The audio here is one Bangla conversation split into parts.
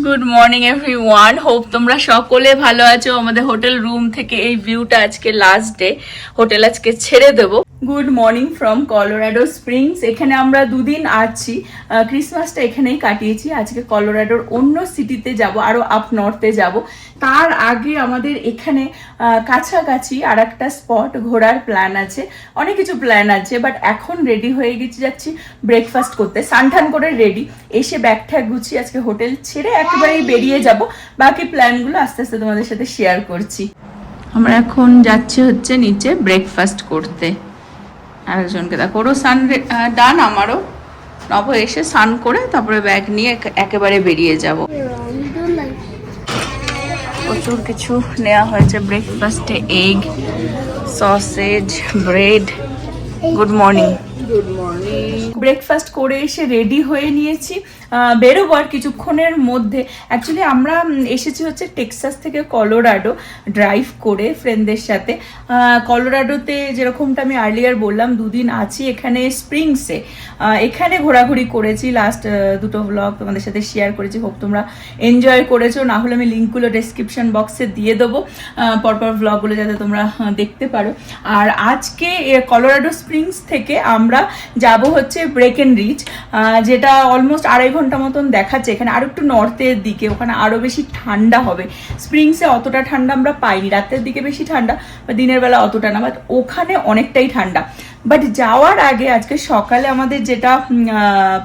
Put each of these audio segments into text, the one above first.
গুড মর্নিং এভরিওয়ান, হোপ তোমরা সকলে ভালো আছো। আমাদের হোটেল রুম থেকে এই ভিউটা, আজকে লাস্ট ডে, হোটেল আজকে ছেড়ে দেবো। Good morning from Colorado springs. এখানে আমরা দুদিন আছি, ক্রিসমাসটা এখানেই কাটিয়েছি। আজকে কলোরাডোর অন্য সিটিতে যাব, আরো আপ নর্থে যাব। তার আগে আমাদের এখানে কাছাকাছি আর একটা স্পট ঘোরার প্ল্যান আছে, অনেক কিছু প্ল্যান আছে, বাট এখন রেডি হয়ে গেছি, যাচ্ছি ব্রেকফাস্ট করতে। সানঠান করে রেডি, এসে ব্যাগ ঠ্যাগ গুছিয়ে আজকে হোটেল ছেড়ে একেবারেই বেরিয়ে যাব। বাকি প্ল্যানগুলো আস্তে আস্তে তোমাদের সাথে শেয়ার করছি। আমরা এখন যাচ্ছি হচ্ছে নিচে ব্রেকফাস্ট করতে। আরেকজনকে দেখো, ওরও সান ডান, আমারও। নব এসে স্নান করে তারপরে ব্যাগ নিয়ে একেবারে বেরিয়ে যাব। প্রচুর কিছু নেওয়া হয়েছে ব্রেকফাস্টে, egg, sausage, bread. Good morning. Good morning. Breakfast করে এসে রেডি হয়ে নিয়েছি, বেরোবো আর কিছুক্ষণের মধ্যে। অ্যাকচুয়ালি আমরা এসেছি হচ্ছে টেক্সাস থেকে কলোরাডো ড্রাইভ করে ফ্রেন্ডদের সাথে। কলোরাডোতে যেরকমটা আমি আর্লিয়ার বললাম, দুদিন আছি এখানে স্প্রিংসে। এখানে ঘোরাঘুরি করেছি, লাস্ট দুটো ব্লগ তোমাদের সাথে শেয়ার করেছি। হোপ তোমরা এনজয় করেছো, না হলে আমি লিঙ্কগুলো ডেসক্রিপশন বক্সে দিয়ে দেবো, পরপর ব্লগগুলো যাতে তোমরা দেখতে পারো। আর আজকে কলোরাডো স্প্রিংস থেকে আমরা যাব হচ্ছে ব্রেকেনরিজ, যেটা অলমোস্ট 2.5 ঘন্টা মতন দেখাচ্ছে। এখানে আরো একটু নর্থের দিকে, ওখানে আরো বেশি ঠান্ডা হবে। স্প্রিংসে অতটা ঠান্ডা আমরা পাইনি, রাতের দিকে বেশি ঠান্ডা, বা দিনের বেলা অতটা না, বাট ওখানে অনেকটাই ঠান্ডা। বাট যাওয়ার আগে আজকে সকালে আমাদের যেটা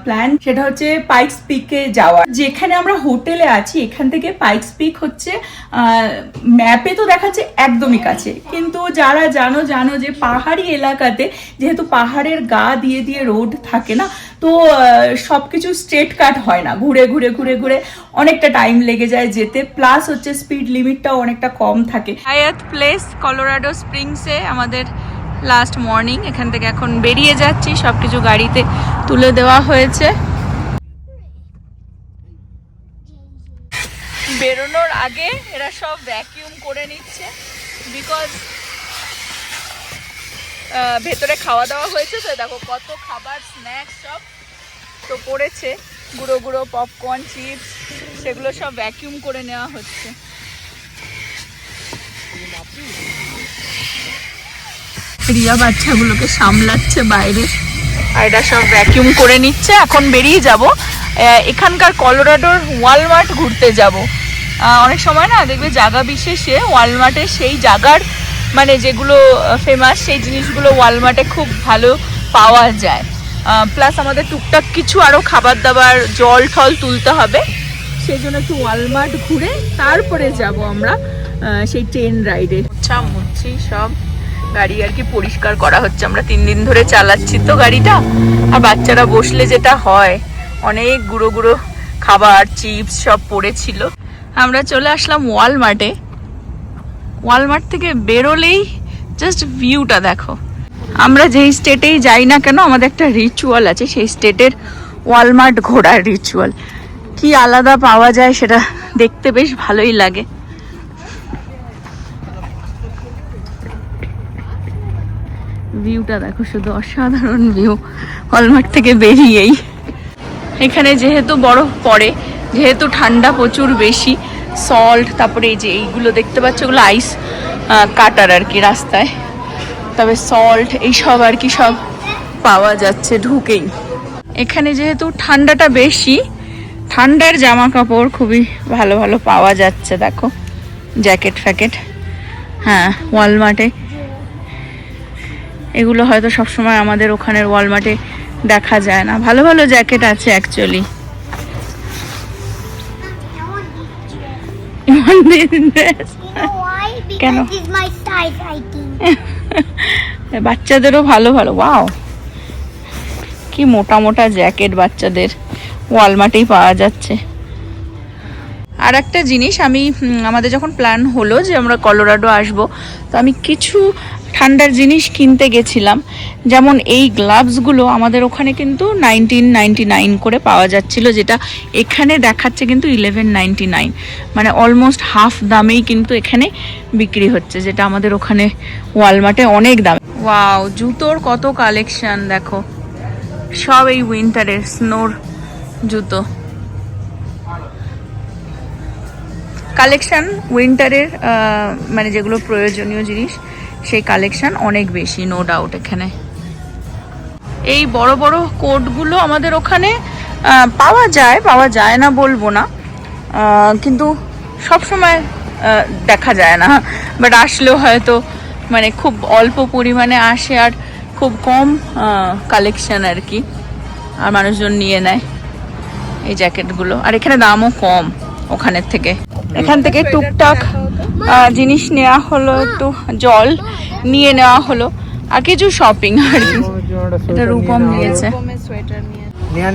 প্ল্যান, সেটা হচ্ছে পাইকস পিকে যাওয়ার। যেখানে আমরা হোটেলে আছি এখান থেকে পাইকস পিক হচ্ছে ম্যাপে তো দেখাচ্ছে একদমই কাছে, কিন্তু যারা জানো যে পাহাড়ি এলাকাতে যেহেতু পাহাড়ের গা দিয়ে দিয়ে রোড থাকে না, তো সবকিছু স্ট্রেট কাট হয় না, ঘুরে ঘুরে ঘুরে ঘুরে অনেকটা টাইম লেগে যায় যেতে। প্লাস হচ্ছে স্পিড লিমিটটাও অনেকটা কম থাকে। হায়াত প্লেস কলোরাডো স্প্রিংসে আমাদের লাস্ট মর্নিং। এখান থেকে এখন বেরিয়ে যাচ্ছি, সবকিছু গাড়িতে তুলে দেওয়া হয়েছে। বেরোনোর আগে এরা সব ভ্যাকিউম করে নিচ্ছে, বিকজ ভেতরে খাওয়া দাওয়া হয়েছে। তো দেখো কত খাবার, স্ন্যাক্স সব তো পড়েছে, গুঁড়ো গুঁড়ো পপকর্ন, চিপস, সেগুলো সব ভ্যাকিউম করে নেওয়া হচ্ছে। রিয়া বাচ্চাগুলোকে সামলাচ্ছে বাইরে, আর এটা সব ভ্যাকিউম করে নিচ্ছে। এখন বেরিয়ে যাব, এখানকার কলোরাডোর ওয়ালমার্ট ঘুরতে যাব। অনেক সময় না দেখবে জায়গা বিশেষে ওয়ালমার্টে সেই জায়গার মানে যেগুলো ফেমাস সেই জিনিসগুলো ওয়ালমার্টে খুব ভালো পাওয়া যায়। প্লাস আমাদের টুকটাক কিছু আরও খাবার দাবার, জল ঠল তুলতে হবে, সেই জন্য একটু ওয়ালমার্ট ঘুরে তারপরে যাব আমরা সেই ট্রেন রাইডে। মুচ্ছি সব গাড়ি আর কি পরিষ্কার করা হচ্ছে। আমরা 3 দিন ধরে চালাচ্ছি তো গাড়িটা, আর বাচ্চারা বসলে যেটা হয়, অনেক গুঁড়ো গুঁড়ো খাবার, চিপস সব পড়েছিল। আমরা চলে আসলাম ওয়ালমার্টে। ওয়ালমার্ট থেকে বেরোলেই জাস্ট ভিউটা দেখো। আমরা যেই স্টেটেই যাই না কেন, আমাদের একটা রিচুয়াল আছে, সেই স্টেটের ওয়ালমার্ট ঘোরার রিচুয়াল। কি আলাদা পাওয়া যায় সেটা দেখতে বেশ ভালোই লাগে। ভিউটা দেখো, শুধু অসাধারণ ভিউ ওয়ালমার্ট থেকে বেরিয়েই। এখানে যেহেতু বরফ পড়ে, যেহেতু ঠান্ডা প্রচুর বেশি, সল্ট, তারপরে এই যে এইগুলো দেখতে পাচ্ছ, ওগুলো আইস কাটার আর কি রাস্তায়, তবে সল্ট এইসব আর কি সব পাওয়া যাচ্ছে ঢুকেই। এখানে যেহেতু ঠান্ডাটা বেশি, ঠান্ডার জামা কাপড় খুবই ভালো ভালো পাওয়া যাচ্ছে। দেখো জ্যাকেট ফ্যাকেট, হ্যাঁ ওয়ালমার্টে এগুলো হয়তো সবসময় আমাদের ওখানের ওয়ালমার্টে দেখা যায় না। ভালো ভালো জ্যাকেট আছে অ্যাকচুয়ালি। কেন বাচ্চাদেরও ভালো ভালো, ওয়াও কি মোটা মোটা জ্যাকেট বাচ্চাদের ওয়ালমার্টেই পাওয়া যাচ্ছে। আর একটা জিনিস, আমাদের যখন প্ল্যান হলো যে আমরা কলোরাডো আসবো, তো আমি কিছু ঠান্ডার জিনিস কিনতে গেছিলাম। যেমন এই গ্লাভসগুলো আমাদের ওখানে কিন্তু 1999 করে পাওয়া যাচ্ছিল, যেটা এখানে দেখাচ্ছে কিন্তু 1199, মানে অলমোস্ট হাফ দামেই কিন্তু এখানে বিক্রি হচ্ছে, যেটা আমাদের ওখানে ওয়ালমার্টে অনেক দাম। ওয়াও, জুতোর কত কালেকশন দেখো, সব এই উইন্টারের স্নোর জুতো। কালেকশন উইন্টারের মানে যেগুলো প্রয়োজনীয় জিনিস সেই কালেকশন অনেক বেশি, নো ডাউট। এখানে এই বড় বড় কোটগুলো আমাদের ওখানে পাওয়া যায় না বলবো না, কিন্তু সব সময় দেখা যায় না, বাট আসলেও হয়তো মানে খুব অল্প পরিমাণে আসে আর খুব কম কালেকশন আর কি, আর মানুষজন নিয়ে নেয় এই জ্যাকেটগুলো। আর এখানে দামও কম ওখানের থেকে। এখান থেকে টুকটাক জিনিস নেওয়া হলো, একটু জল নিয়ে নেওয়া হলো আর কিছু শপিং আর কি। এটা রূপম নিয়েছে।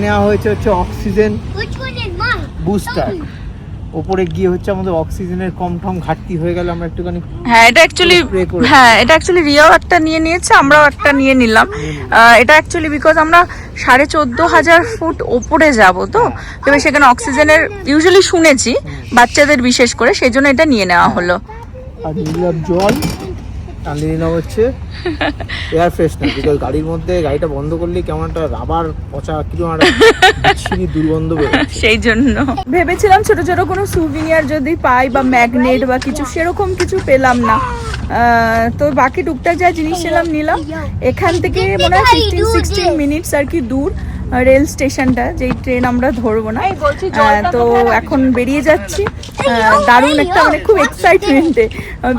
নেওয়া হয়েছে হচ্ছে অক্সিজেন বুস্টার। উপরে গিয়ে হচ্ছে আমাদের অক্সিজেনের কম ঘাটতি হয়ে গেল, আমরা একটুখানি এটা অ্যাকচুয়ালি রিয়াও একটা নিয়ে নিয়েছে, আমরাও একটা নিয়ে নিলাম। এটা অ্যাকচুয়ালি বিকজ আমরা 14,500 ফুট ওপরে যাব, তো তবে সেখানে অক্সিজেনের ইউজুয়ালি শুনেছি বাচ্চাদের বিশেষ করে, সেই জন্য এটা নিয়ে নেওয়া হলো। আর নিলাম জল, আর নিলাম হচ্ছে এয়ার ফ্রেশনার, বিকজ গাড়ির মধ্যে গাড়িটা বন্ধ করলে কেমন একটা রাবার পচা কিরকম একটা দুর্গন্ধ বেরোচ্ছে, সেই জন্য ভেবেছিলাম ছোট ছোট কোনো সুভিনিয়ার যদি পাই বা ম্যাগনেট বা কিছু, সেরকম কিছু পেলাম না। তো বাকি টুকটাক যা জিনিস নিলাম। এখান থেকে মনে হয় 15-16 মিনিটস আর কি দূর রেল স্টেশনটা, যেই ট্রেন আমরা ধরবো না। তো এখন বেরিয়ে যাচ্ছি দারুণ একটা, মানে খুব এক্সাইটমেন্টে,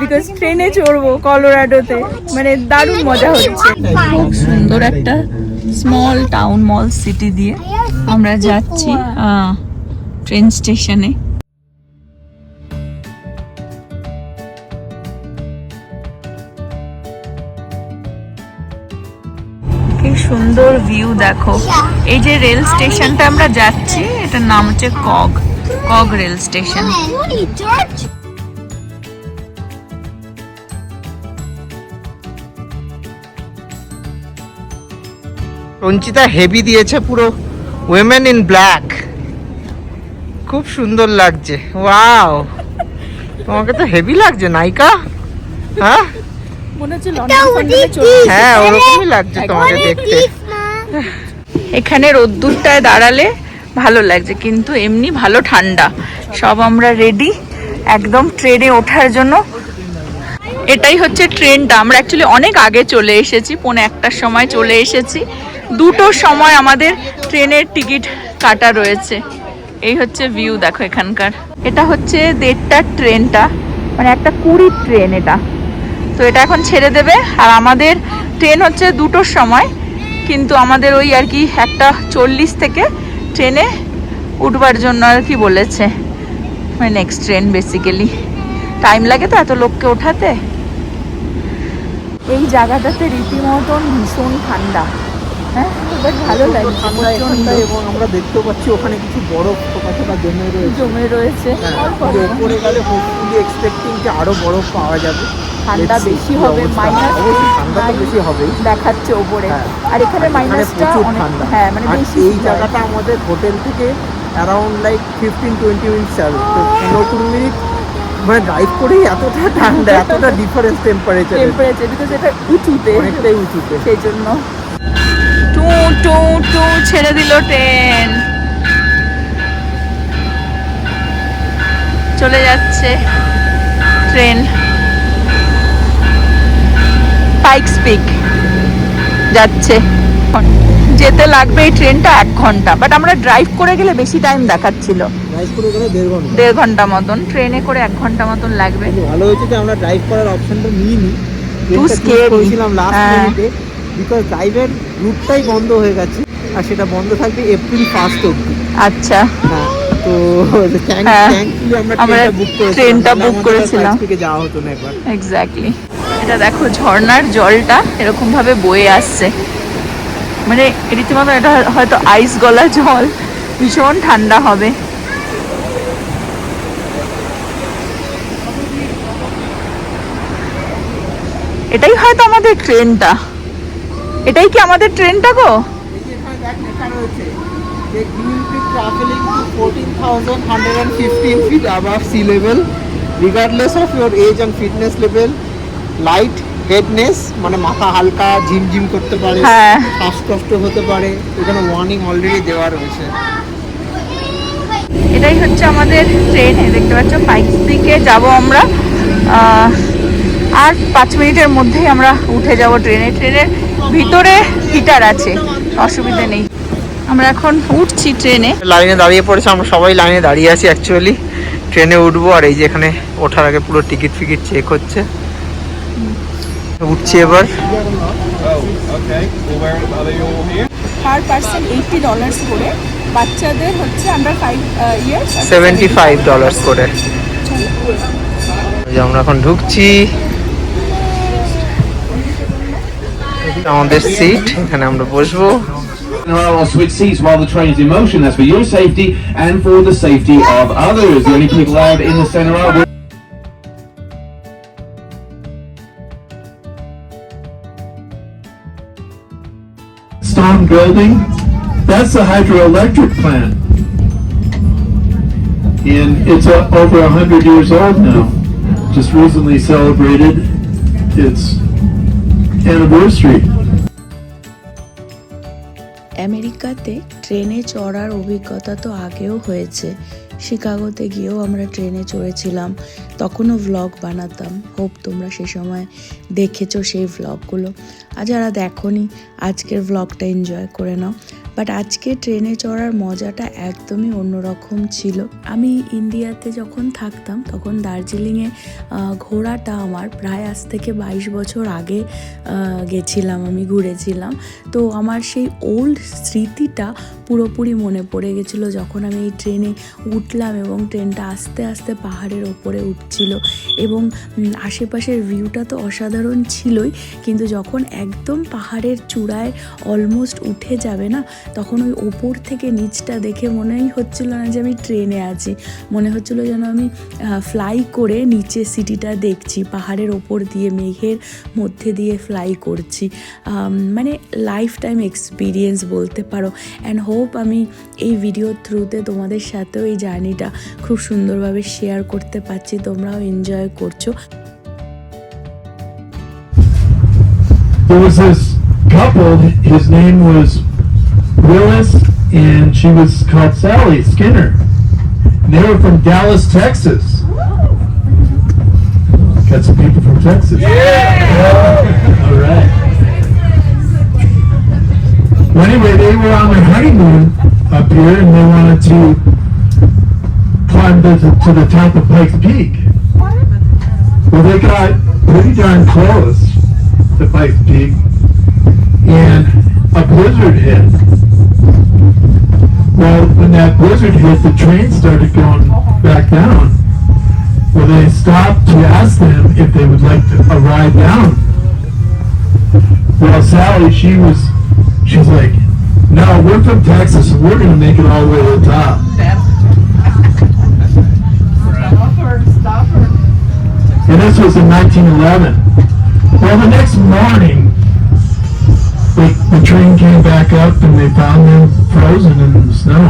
বিকজ ট্রেনে চড়বো কলোরাডোতে, মানে দারুণ মজা হচ্ছে। খুব সুন্দর একটা স্মল টাউন মল সিটি দিয়ে আমরা যাচ্ছি ট্রেন স্টেশনে। কি সুন্দর ভিউ দেখো। এই যে রেল স্টেশনটা আমরা যাচ্ছি, এটার নাম হচ্ছে কগ রেল স্টেশন। রঞ্জিতা হেভি দিয়েছে, পুরো উইমেন ইন ব্ল্যাক, খুব সুন্দর লাগছে। ওয়াও, তোমাকে তো হেভি লাগছে নায়িকা। হ্যাঁ হ্যাঁ, ওরকমই লাগছে তোমাকে দেখতে। এখানে রোদ্দুরটায় দাঁড়ালে ভালো লাগছে, কিন্তু এমনি ভালো ঠান্ডা। সব আমরা রেডি একদম ট্রেনে ওঠার জন্য। এটাই হচ্ছে ট্রেনটা। আমরা অ্যাকচুয়ালি অনেক আগে চলে এসেছি, 1:45 সময় চলে এসেছি। 2টোর সময় আমাদের ট্রেনের টিকিট কাটা রয়েছে। এই হচ্ছে ভিউ দেখো এখানকার। এটা হচ্ছে 1:30টার ট্রেনটা, মানে একটা 20 ট্রেন এটা। তো এটা এখন ছেড়ে দেবে, আর আমাদের ট্রেন হচ্ছে 2টোর সময়, কিন্তু আমাদের ওই আর কি 1:40 থেকে ট্রেনে উঠবার জন্য আর কি বলেছে, মানে নেক্সট ট্রেন বেসিক্যালি। টাইম লাগে তো এত লোককে ওঠাতে। এই জায়গাটাতে রীতিমতন ভীষণ ঠান্ডা, হ্যাঁ বাট ভালো লাগে ঠান্ডা এখানটা। এবং আমরা দেখতেও পাচ্ছি ওখানে কিছু বরফ ফোঁটা জমে রয়েছে। উপরে গেলে হোপফুলি এক্সপেক্টিং যে আরো বরফ পাওয়া যাবে, ঠান্ডা বেশি হবে, মাইনাস ঠান্ডা তো বেশি হবেই দেখাচ্ছে ওপরে। আর এখানে মাইনাসটা ঠান্ডা, হ্যাঁ মানে বেশি। এই জায়গাটা আমাদের হোটেল থেকে অ্যারাউন্ড লাইক 15-20 মিনিট যাবে, তো 15-20 মিনিট মানে ড্রাইভ করেই এতটা ঠান্ডা, এতটা ডিফারেন্স টেম্পারেচার, বিকজ এটা উঁচুতে, অনেকটাই উঁচুতে, সেই জন্য। টু ছেড়ে দিল ট্রেন, চলে যাচ্ছে ট্রেন পাইকস পিক যাচ্ছে। যেতে লাগবে এই ট্রেনটা 1 ঘন্টা, বাট আমরা ড্রাইভ করে গেলে বেশি টাইম দেখাচ্ছিল, ড্রাইভ করে গেলে 1.5 ঘন্টা মতন, ট্রেনে করে 1 ঘন্টা মতন লাগবে। ভালো হয়েছে যে আমরা ড্রাইভ করার অপশনটা নিইনি, করেছিলাম লাস্ট মিনিটে, বিকজ ড্রাইভের রুটটাই বন্ধ হয়ে গেছে, আর সেটা বন্ধ থাকবে এপ্রিল 1 অবধি। আচ্ছা, হ্যাঁ, তো আমরা ট্রেনটা বুক করেছিলাম, থেকে যাওয়া হতো না একবার। এক্স্যাক্টলি। এটা দেখো ঝর্ণার জলটা এরকম ভাবে বয়ে আসছে, মানে রীতিমতো এটা হয়তো আইস গলা জল, ভীষণ ঠান্ডা হবে। এটাই হয়তো আমাদের ট্রেনটা, এটাই কি আমাদের ট্রেনটা গো? Traveling to 14,115 feet above sea level, regardless of your age and fitness level, light headness মানে মাথা হালকা ঝিমঝিম করতে পারে, শ্বাসকষ্ট হতে পারে, এখানে ওয়ার্নিং অলরেডি দেওয়া রয়েছে। এটাই হচ্ছে আমাদের ট্রেন। দেখতে পাচ্ছ পাইকস দিকে যাব আমরা। আর 5 মিনিটের মধ্যেই আমরা উঠে যাব ট্রেনে। ট্রেনের ভিতরে হিটার আছে, অসুবিধা নেই। আমরা এখন উঠছি ট্রেনে। লাইনে দাঁড়িয়ে পড়েছে, আমরা সবাই লাইনে দাঁড়িয়ে আছি অ্যাকচুয়ালি ট্রেনে উঠবো। আর এই যে এখানে ওঠার আগে পুরো টিকিট ফিকিট চেক হচ্ছে। উঠছি এবার। পার পার্সন $80 করে, বাচ্চাদের হচ্ছে আন্ডার 5 ইয়ার্স $75 করে। আমরা এখন ঢুকছি, আমাদের সিট, এখানে আমরা বসবো। I'll switch seats while the train is in motion. That's for your safety and for the safety of others. The only people allowed in the centre are stone building. That's the hydroelectric plant, and it's over 100 years old now. Just recently celebrated its anniversary. আমেরিকাতে ট্রেনে চড়ার অভিজ্ঞতা তো আগেও হয়েছে। শিকাগোতে গিয়েও আমরা ট্রেনে চড়েছিলাম, তখনও ভ্লগ বানাতাম। হোপ তোমরা সে সময় দেখেছো সেই ভ্লগগুলো। আর যারা দেখোনি, আজকের ভ্লগটা এনজয় করে নাও। বাট আজকে ট্রেনে চড়ার মজাটা একদমই অন্যরকম ছিল। আমি ইন্ডিয়াতে যখন থাকতাম তখন দার্জিলিংয়ে ঘোরাটা আমার প্রায় আজ থেকে 22 বছর আগে গেছিলাম, আমি ঘুরেছিলাম। তো আমার সেই ওল্ড স্মৃতিটা পুরোপুরি মনে পড়ে গেছিলো যখন আমি এই ট্রেনে উঠলাম এবং ট্রেনটা আস্তে আস্তে পাহাড়ের ওপরে উঠছিল এবং আশেপাশের ভিউটা তো অসাধারণ ছিলই, কিন্তু যখন একদম পাহাড়ের চূড়ায় অলমোস্ট উঠে যাবে না, তখন ওই ওপর থেকে নিচটা দেখে মনেই হচ্ছিল না যে আমি ট্রেনে আছি, মনে হচ্ছিল যেন আমি ফ্লাই করে নিচে সিটিটা দেখছি, পাহাড়ের ওপর দিয়ে মেঘের মধ্যে দিয়ে ফ্লাই করছি। মানে লাইফ টাইম এক্সপিরিয়েন্স বলতে পারো। অ্যান্ড হোপ আমি এই ভিডিও থ্রুতে তোমাদের সাথেও এই জার্নিটা খুব সুন্দরভাবে শেয়ার করতে পারছি, তোমরাও এনজয় করছো। There was this couple, his name was Willis and she was called Sally Skinner. And they were from Dallas, Texas. Got some people from Texas. Yeah! All right. Well, anyway, they were on their honeymoon up here and they wanted to climb to the top of Pikes Peak. Well, they got pretty darn close to Pikes Peak and a blizzard hit. Well, when that blizzard hit, the train started going back down. Well, they stopped to ask them if they would like a ride down. Well, Sally, she's like, no, we're from Texas and we're going to make it all the way to the top. Stop her. And this was in 1911. Well, the next morning, the train came back up and they found them frozen in the snow.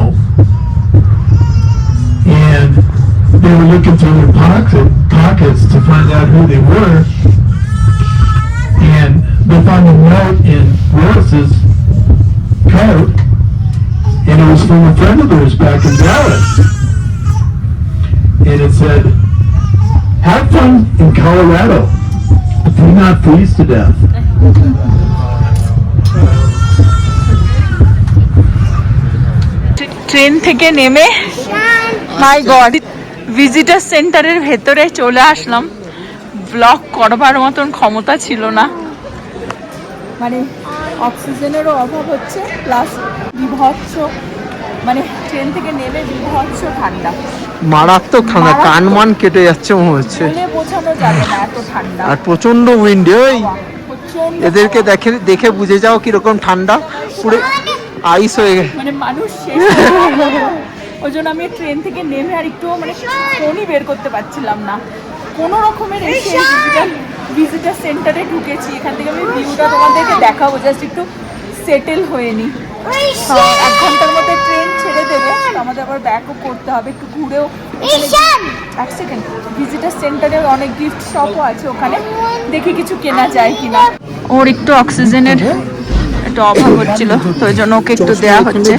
And they were looking through their pockets to find out who they were. And they found a note in Willis's coat, and it was from a friend of theirs back in Dallas. And it said, have fun in Colorado. Do not freeze to death. Train থেকে নেমে মাই গড ভিজিটার সেন্টারের ভেতরে চলে আসলাম। ব্লগ করবার মতন ক্ষমতা ছিল না, মানে অক্সিজেনেরও অভাব হচ্ছে, প্লাস বিভৎস, মানে ট্রেন থেকে নেমে বিভৎস ঠান্ডা, মারাত্মক ঠান্ডা, কান মান কেটে যাচ্ছে মনে হচ্ছে, বোঝানো যাবে না এত ঠান্ডা। আর প্রচন্ড উইন্ড। ওই এদেরকে দেখে বুঝে যাও কিরকম ঠান্ডা, পুরো আইস হয়ে গেছে, মানে মানুষ শেষ। ওই জন্য আমি ট্রেন থেকে নেমে আর একটু মানে ফোনই বের করতে পারছিলাম না, কোনো রকমের এসে ভিজিটার সেন্টারে ঢুকেছি। এখান থেকে আমি ভিউটা তোমাদেরকে দেখাবো, জাস্ট একটু সেটেল হয়ে নি। 1 ঘন্টার মধ্যে ট্রেন ছেড়ে দেবে, আমাদের আবার ব্যাকও করতে হবে, একটু ঘুরেও। 1 সেকেন্ড, ভিজিটার সেন্টারে অনেক গিফট শপও আছে, ওখানে দেখি কিছু কেনা যায় কিনা। ওর একটু অক্সিজেনের একটু অভাব হচ্ছিল, তো ওই জন্য ওকে একটু দেওয়া হচ্ছে।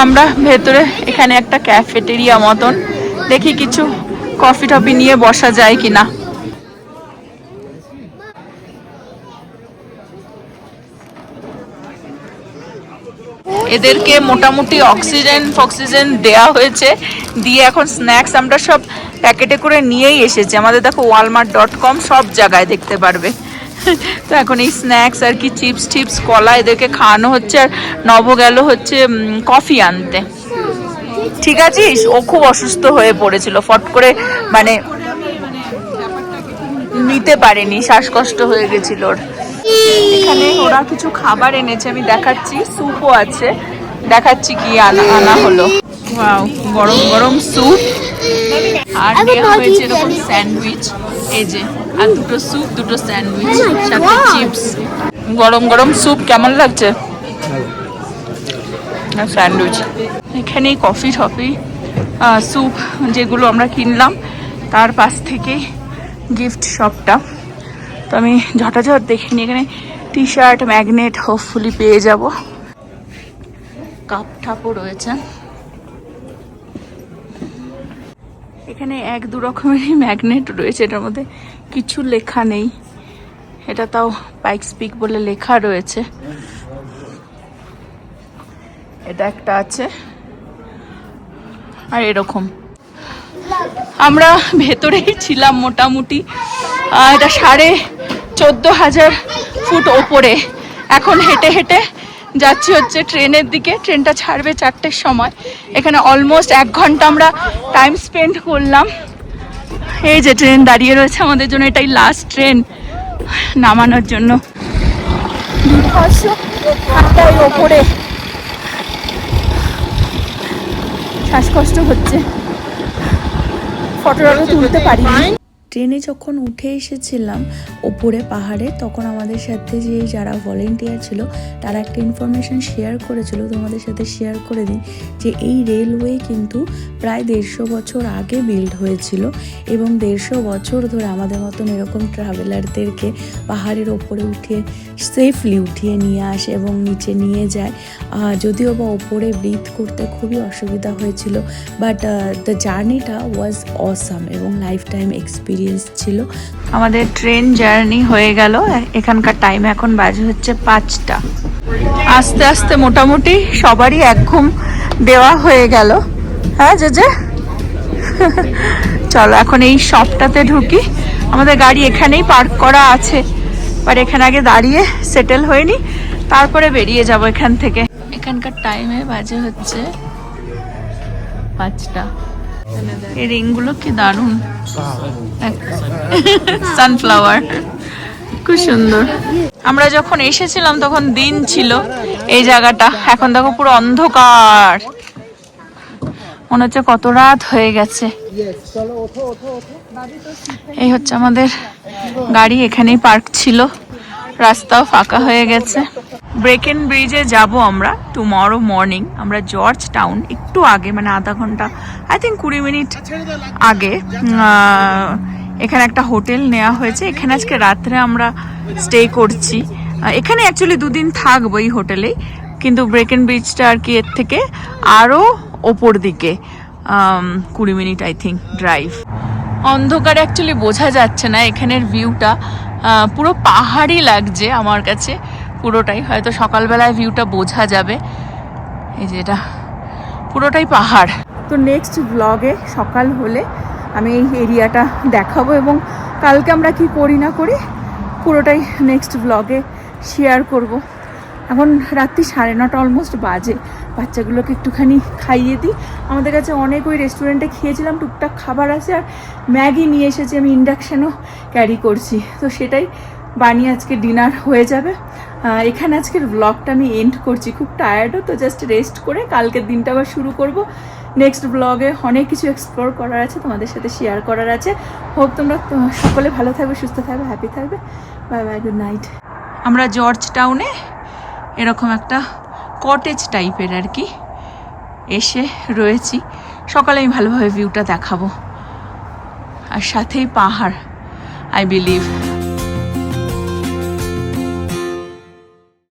আমরা ভেতরে এখানে একটা ক্যাফেটেরিয়া মতন, দেখি কিছু কফি টফি নিয়ে বসা যায় কিনা। এদেরকে মোটামুটি অক্সিজেন দেয়া হয়েছে, দিয়ে এখন স্ন্যাক্স আমরা সব প্যাকেটে করে নিয়েই এসেছি। আমাদের দেখো walmart.com সব জায়গায় দেখতে পারবে। তো এখন এই স্ন্যাক্স আর কি চিপস টিপস কলা এদেরকে খাওয়ানো হচ্ছে, আর নব গেল হচ্ছে কফি আনতে। ঠিক আছিস? ও খুব অসুস্থ হয়ে পড়েছিল, ফট করে মানে নিতে পারেনি, শ্বাসকষ্ট হয়ে গেছিল ওর। এখানে ওরা কিছু খাবার এনেছে, আমি দেখাচ্ছি, স্যুপও আছে, দেখাচ্ছি কি আনা হলো। ওয়াও, গরম গরম স্যুপ, আর দেওয়া হয়েছে এরকম স্যান্ডউইচ, এই যে, আর দুটো স্যুপ দুটো স্যান্ডউইচ সাথে চিপস। গরম গরম স্যুপ কেমন লাগছে? স্যান্ডউইচ। এখানেই কফি টফি স্যুপ যেগুলো আমরা কিনলাম তার পাশ থেকেই গিফট শপটা। তো আমি ঝটাঝট দেখিনি, এখানে টি শার্ট ম্যাগনেট হোপফুলি পেয়ে যাব। কাপ ঠাপও রয়েছে এখানে, 1-2 রকমেরই ম্যাগনেট রয়েছে, এটার মধ্যে কিছু লেখা নেই, এটা তাও পাইকস পিক বলে লেখা রয়েছে। এটা একটা আছে, আর এরকম। আমরা ভেতরেই ছিলাম মোটামুটি, এটা 14,500 ফুট ওপরে। এখন হেঁটে হেঁটে যাচ্ছি হচ্ছে ট্রেনের দিকে, ট্রেনটা ছাড়বে 4টের সময়। এখানে অলমোস্ট 1 ঘন্টা আমরা টাইম স্পেন্ড করলাম। এই যে ট্রেন দাঁড়িয়ে রয়েছে আমাদের জন্য, এটাই লাস্ট ট্রেন নামানোর জন্য। ওপরে শ্বাসকষ্ট হচ্ছে, ফটোটা তুলতে পারিনি। ট্রেনে যখন উঠে এসেছিলাম ওপরে পাহাড়ে, তখন আমাদের সাথে যে যারা ভলেন্টিয়ার ছিল তারা একটা ইনফরমেশন শেয়ার করেছিল, তোমাদের সাথে শেয়ার করে দিই, যে এই রেলওয়ে কিন্তু প্রায় 150 বছর আগে বিল্ড হয়েছিল, এবং 150 বছর ধরে আমাদের মতন এরকম ট্রাভেলারদেরকে পাহাড়ের ওপরে সেফলি উঠিয়ে নিয়ে আসে এবং নিচে নিয়ে যায়। যদিও বা ওপরে ব্রিথ করতে খুবই অসুবিধা হয়েছিল, বাট দ্য জার্নিটা ওয়াজ অসাম এবং লাইফ টাইম এক্সপিরিয়েন্স ছিল। আমাদের ট্রেন জার্নি হয়ে গেল, এখানকার টাইম এখন বাজে হচ্ছে 5টা। আস্তে আস্তে মোটামুটি সবারই 1 ঘুম দেওয়া হয়ে গেল। হ্যাঁ যে চলো এখন এই শপটাতে ঢুকি। আমাদের গাড়ি এখানেই পার্ক করা আছে, বাট এখানে আগে দাঁড়িয়ে সেটেল হয়নি, তারপরে বেরিয়ে যাব এখান থেকে। এখানকার টাইমে বাজে হচ্ছে 5টা। এই রিংগুলো কি দারুণ, সানফ্লাওয়ার, খুব সুন্দর। আমরা যখন এসেছিলাম তখন দিন ছিল এই জায়গাটা, এখন দেখো পুরো অন্ধকার, মনে হচ্ছে কত রাত হয়ে গেছে। এই হচ্ছে আমাদের গাড়ি, এখানেই পার্ক ছিল, রাস্তাও ফাঁকা হয়ে গেছে। ব্রেকেন ব্রিজে যাব আমরা টুমরো মর্নিং। আমরা জর্জ টাউন একটু আগে, মানে আধা ঘন্টা, আই থিঙ্ক 20 মিনিট আগে এখানে একটা হোটেল নেওয়া হয়েছে, এখানে আজকে রাত্রে আমরা স্টে করছি। এখানে অ্যাকচুয়ালি 2 দিন থাকবো এই হোটেলেই, কিন্তু ব্রেকেন ব্রিজটা আর কি এর থেকে আরও ওপর দিকে, 20 মিনিট আই থিঙ্ক ড্রাইভ। অন্ধকারে অ্যাকচুয়ালি বোঝা যাচ্ছে না, এখানের ভিউটা পুরো পাহাড়ই লাগছে আমার কাছে পুরোটাই, হয়তো সকালবেলায় ভিউটা বোঝা যাবে। এই যে এটা পুরোটাই পাহাড়। তো নেক্সট ব্লগে সকাল হলে আমি এই এরিয়াটা দেখাবো, এবং কালকে আমরা কি করি না করি পুরোটাই নেক্সট ব্লগে শেয়ার করব। এখন রাত্রি 9:30 অলমোস্ট বাজে, বাচ্চাগুলোকে একটুখানি খাইয়ে দিই। আমাদের কাছে অনেক ওই রেস্টুরেন্টে খেয়েছিলাম, টুকটাক খাবার আছে, আর ম্যাগি নিয়ে এসেছি, আমি ইন্ডাকশানও ক্যারি করছি, তো সেটাই বানিয়ে আজকে ডিনার হয়ে যাবে। এখানে আজকের ব্লগটা আমি এন্ড করছি, খুব টায়ার্ডও, তো জাস্ট রেস্ট করে কালকের দিনটা আবার শুরু করব। নেক্সট ব্লগে অনেক কিছু এক্সপ্লোর করার আছে, তোমাদের সাথে শেয়ার করার আছে। হোপ তোমরা সকলে ভালো থাকবে, সুস্থ থাকবে, হ্যাপি থাকবে। Bye bye, good night. আমরা জর্জ টাউনে এরকম একটা কটেজ টাইপের আর কি এসে রয়েছি। সকালে আমি ভালোভাবে ভিউটা দেখাবো, আর সাথেই পাহাড়, আই বিলিভ।